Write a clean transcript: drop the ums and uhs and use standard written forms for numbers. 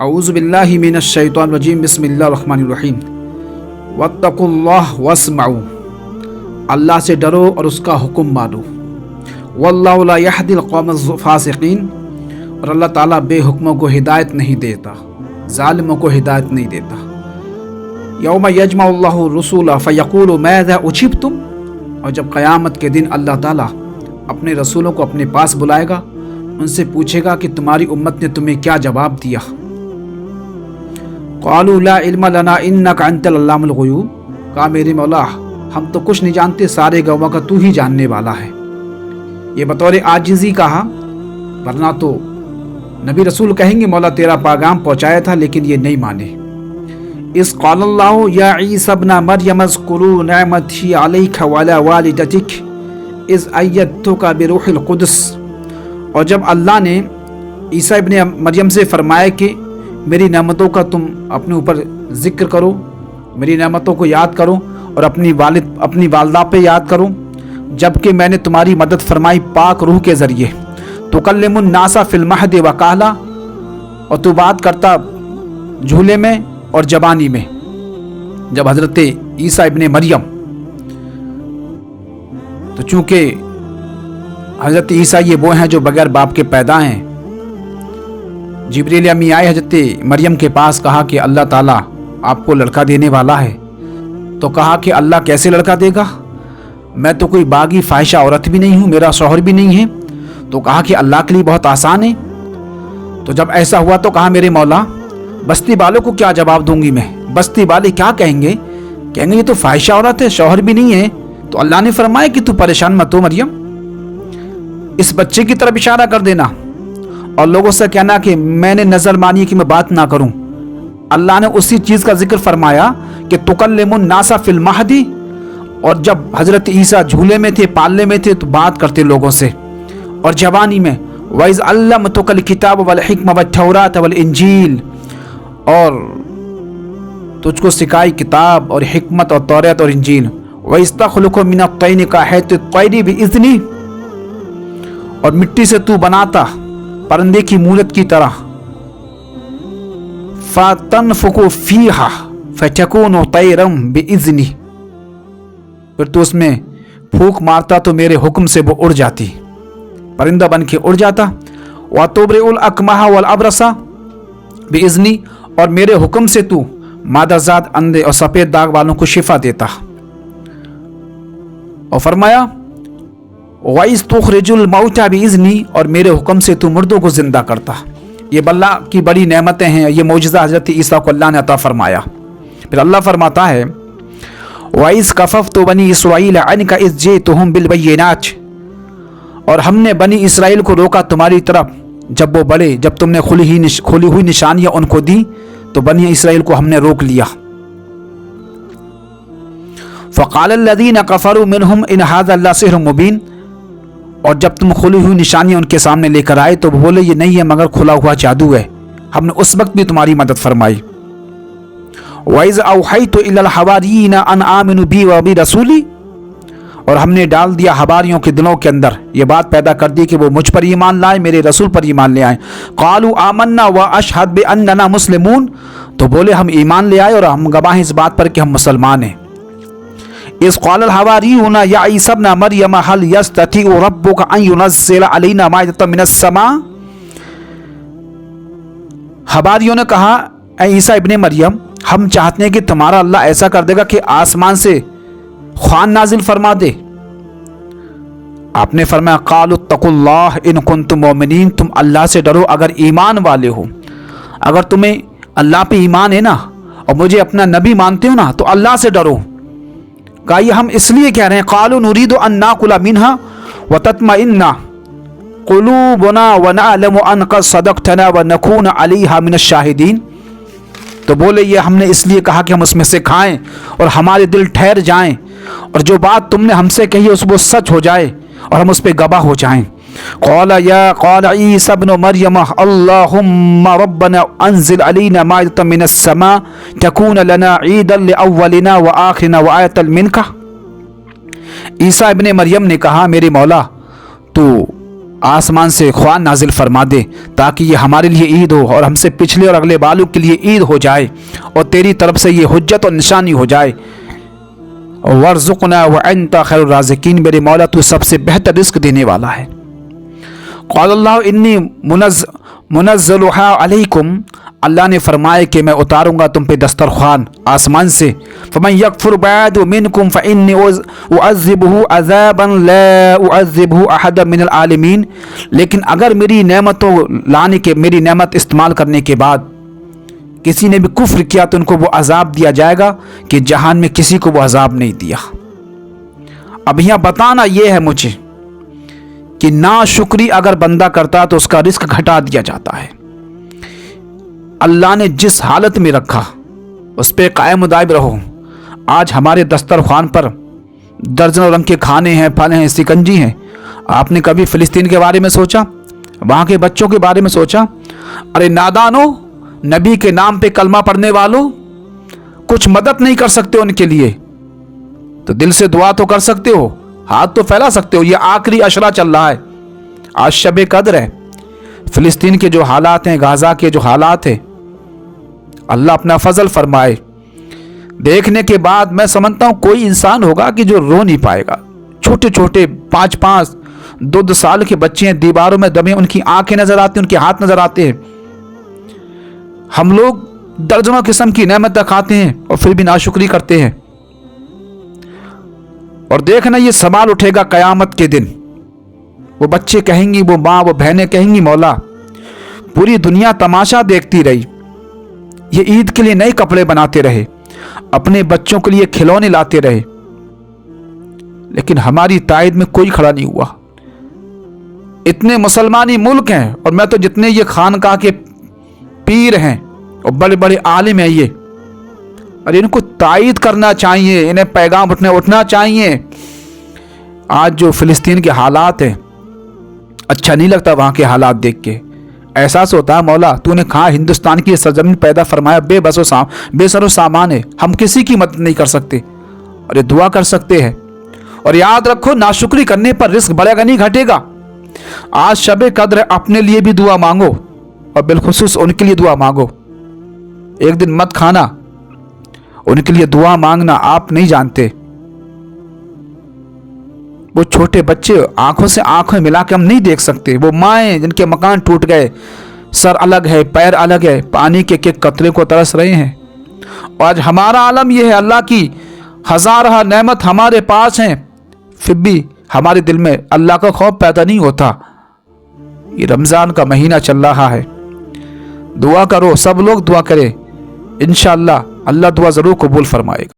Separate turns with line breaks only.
अऊज़ु बिल्लाहि मिनश शैतानिर रजीम बिस्मिल्लाहिर रहमानिर रहीम वत्तकुल्लाह वस्मऊ। अल्लाह से डरो और उसका हुक्म मानो। वल्लाहु ला यहदिल कौमल फासिकीन। और अल्लाह ताला बेहुक्मों को हिदायत नहीं देता, जालिमों को हिदायत नहीं देता। यौम यजमउल्लाहु रुसूला फयक़ूलु माज़ा उजिब्तुम। और जब क़यामत के दिन अल्लाह ताला अपने रसूलों को अपने पास बुलाएगा, उनसे पूछेगा कि तुम्हारी उम्मत ने तुम्हें क्या जवाब दिया। क़ालू ला इल्म लना इन्नका अंतल अल्लामुल ग़ुयूब। कहा मेरे मौला हम तो कुछ नहीं जानते, सारे गवाह का तू ही जानने वाला है। ये बतौर आजिज़ी कहा, वरना तो नबी रसूल कहेंगे मौला तेरा पैगाम पहुँचाया था, लेकिन ये नहीं माने। इस क़ालल्लाहु या ईसा इब्न मरियम अज़्कुरू निअमती अलैका व अला वालिदतिक इज़ अय्यदतुका बिरूहिल क़ुद्स। और जब अल्लाह ने ईसा इब्न मरियम से फरमाया कि मेरी नेमतों का तुम अपने ऊपर ज़िक्र करो, मेरी नेमतों को याद करो और अपनी वालदा पे याद करो, जबकि मैंने तुम्हारी मदद फरमाई पाक रूह के ज़रिए। तुकल्लिमुन नासा फिल महदि व कहला। और तू बात करता झूले में और जबानी में। जब हज़रत ईसा इब्ने मरियम, तो चूँकि हज़रत ईसा ये वो हैं जो बगैर बाप के पैदा हैं, जिब्रील अमी आए हज़रत मरियम के पास, कहा कि अल्लाह ताला आपको लड़का देने वाला है। तो कहा कि अल्लाह कैसे लड़का देगा, मैं तो कोई बागी फाहिशा औरत भी नहीं हूँ, मेरा शौहर भी नहीं है। तो कहा कि अल्लाह के लिए बहुत आसान है। तो जब ऐसा हुआ तो कहा मेरे मौला बस्ती वालों को क्या जवाब दूंगी मैं, बस्ती वाले क्या कहेंगे, कहेंगे ये तो फाहिशा औरत है, शौहर भी नहीं है। तो अल्लाह ने फरमाया कि तू परेशान मत हो मरियम, इस बच्चे की तरफ इशारा कर देना और लोगों से कहना कि मैंने नजर मानी कि मैं बात ना करूं। अल्लाह ने उसी चीज का जिक्र फरमाया कि तुकल्लिमुन नासा फिल महदी। और जब हजरत ईसा झूले में थे, पालने में थे, तो बात करते लोगों से। और जवानी में वइज़ अल्लमतुकल किताब वल हिक्म वत तौरात वल इंजील। और तुझको सिखाई किताब और हिकमत और तौरात और इंजील। वइज़ तख़लुक़ु मिनत तैन का हैत तैरी बिइज़्नी। और मिट्टी से तू बनाता परिंदे की मूरत की तरह। फ़तनफ़ुक़ु फ़ीहा फ़तकूनु तैरम बिइज़्नी। फिर तू उसमें फूंक मारता तो मेरे हुक्म से वो उड़ जाती, परिंदा बन के उड़ जाता। व तुबरिउल अकमहा वल अबरसा बिइज़्नी। और मेरे हुक्म से तू मादाज़ाद, अंधे और सफ़ेद दाग वालों को शिफा देता। और फरमाया वइज़ तुख़रिजुल मौता बिइज़्नी। और मेरे हुक्म से तू मुर्दों को जिंदा करता। ये अल्लाह की बड़ी नेमतें हैं, ये मौजज़ा हज़रत ईसा को अल्लाह ने अता फरमाया। फिर अल्लाह फरमाता है वइज़ कफ़फ़्तु बनी इसराईल अन्का इज़ जिअतुहुम बिल बय्यिनात। और हमने बनी इसराइल को रोका तुम्हारी तरफ जब वो बड़े, जब तुमने खुली हुई निशानियां उनको दी तो बनी इसराइल को हमने रोक लिया। फ़क़ाल अल्लज़ीना कफ़रू मिनहुम इन हाज़ा इल्ला सिह्रुम मुबीन। और जब तुम खुली हुई निशानियां उनके सामने लेकर आए तो बोले ये नहीं है मगर खुला हुआ जादू है। हमने उस वक्त भी तुम्हारी मदद फरमाई। वइज़ औहयतु इलल हवारियीना अन आमिनू बी व बि रसूली। और हमने डाल दिया हवारियों के दिलों के अंदर ये बात पैदा कर दी कि वो मुझ पर ईमान लाए, मेरे रसूल पर ईमान ले आए। क़ालू आमन्ना व अशहद बिअन्नना मुस्लिमून। तो बोले हम ईमान ले आए और हम गवाह इस बात पर कि हम मुसलमान हैं। इस क़ालल हवारियूना या ईसा इब्न मरियम हल यस्ततीउ रब्बुका अन युनज़्ज़िला अलैना माइदतम मिनस समा। हवारियों ने कहा ऐ ईसा इब्ने मरियम, हम चाहते हैं कि तुम्हारा अल्लाह ऐसा कर देगा कि आसमान से ख्वान नाजिल फरमा दे। आपने फरमाया क़ालू तक़ुल्लाह इन कुन्तुम मोमिनीन। तुम अल्लाह से डरो अगर ईमान वाले हो। अगर तुम्हें अल्लाह पे ईमान है ना और मुझे अपना नबी मानते हो ना तो अल्लाह से डरो। कहा ये हम इसलिए कह रहे हैं क़ालू नुरीदु अन नाकुला मिन्हा व तत्मइन्ना क़ुलूबुना व नअलमु अन क़द सदक़तना व नकूना अलैहा मिनश शाहिदीन। तो बोले ये हमने इसलिए कहा कि हम उसमें से खाएं और हमारे दिल ठहर जाएं और जो बात तुमने हमसे कही है वो सच हो जाए और हम उस पर गवाह हो जाएं। क़ाल ईसा इब्न मरियम अल्लाहुम्मा रब्बना अंज़िल अलैना माइदतम मिनस समा तकून लना ईदन लिअव्वलिना व आखिरिना व आयतन मिनका। ईसा इब्न मरियम ने कहा मेरे मौला तू आसमान से ख्वान नाजिल फरमा दे ताकि ये हमारे लिए ईद हो और हमसे पिछले और अगले बालों के लिए ईद हो जाए और तेरी तरफ से ये हुज्जत और निशानी हो जाए। वर्ज़ुक़ना व अंता खैरुर राज़िकीन, मेरे मौला तू सबसे बेहतर रिस्क देने वाला है। क़ाल अल्लाह इन्नी मुनज़्ज़लुहा अलैकुम, अल्लाह ने फरमाया कि मैं उतारूंगा तुम पे दस्तरख्वान आसमान से। फमन यकफुर बअदु मिनकुम फ़इन्नी उअज़्ज़िबुहु अज़ाबन ला उअज़्ज़िबुहु अहदन मिनल आलिमीन, लेकिन अगर मेरी मेरी नेमत इस्तेमाल करने के बाद किसी ने भी कुफ्र किया तो उनको वो अजाब दिया जाएगा कि जहान में किसी को वो अजाब नहीं दिया। अब यहाँ बताना ये है मुझे कि नाशुक्री अगर बंदा करता तो उसका रिस्क घटा दिया जाता है। अल्लाह ने जिस हालत में रखा उस पर कायम दायम रहो। आज हमारे दस्तरख्वान पर दर्जनों रंग के खाने हैं, फल हैं, सिकंजी हैं। आपने कभी फ़िलिस्तीन के बारे में सोचा? वहाँ के बच्चों के बारे में सोचा? अरे नादानो, नबी के नाम पे कलमा पढ़ने वालों, कुछ मदद नहीं कर सकते उनके लिए तो दिल से दुआ तो कर सकते हो, हाथ तो फैला सकते हो। ये आखिरी अशरा चल रहा है, आज शब कद्र है। फ़िलिस्तीन के जो हालात हैं, गाज़ा के जो हालात हैं, अल्लाह अपना फजल फरमाए। देखने के बाद मैं समझता हूँ कोई इंसान होगा कि जो रो नहीं पाएगा। छोटे छोटे 5-5, 2-2 साल के बच्चे हैं, दीवारों में दबे, उनकी आंखें नजर आती हैं, उनके हाथ नजर आते हैं। हम लोग दर्जनों किस्म की नेमत खाते हैं और फिर भी नाशुक्री करते हैं। और देखना ये सवाल उठेगा कयामत के दिन। वो बच्चे कहेंगी, वो माँ, वो बहनें कहेंगी, मौला पूरी दुनिया तमाशा देखती रही, ये ईद के लिए नए कपड़े बनाते रहे, अपने बच्चों के लिए खिलौने लाते रहे, लेकिन हमारी तायद में कोई खड़ा नहीं हुआ। इतने मुसलमानी मुल्क हैं और मैं तो जितने ये खानकाह के पीर हैं और बड़े बड़े आलिम हैं ये, और इनको तायद करना चाहिए, इन्हें पैगाम उठना चाहिए। आज जो फ़िलिस्तीन के हालात हैं, अच्छा नहीं लगता वहाँ के हालात देख के। एहसास होता है मौला तूने कहाँ हिंदुस्तान की सरजमीन पैदा फरमाया, बेसरो सामान है, हम किसी की मदद नहीं कर सकते और ये दुआ कर सकते हैं। और याद रखो नाशुक्री करने पर रिस्क बढ़ेगा नहीं घटेगा। आज शब कद्र है, अपने लिए भी दुआ मांगो और बिलखुसूस उनके लिए दुआ मांगो। एक दिन मत खाना, उनके लिए दुआ मांगना। आप नहीं जानते वो छोटे बच्चे आंखों से आंखें मिला के हम नहीं देख सकते, वो माएँ जिनके मकान टूट गए, सर अलग है, पैर अलग है, पानी के कतरे को तरस रहे हैं। और आज हमारा आलम यह है, अल्लाह की हज़ार नेमत हमारे पास हैं, फिर भी हमारे दिल में अल्लाह का खौफ पैदा नहीं होता। ये रमज़ान का महीना चल रहा है, दुआ करो, सब लोग दुआ करें, इंशाअल्लाह अल्लाह दुआ ज़रूर कबूल फरमाएगा।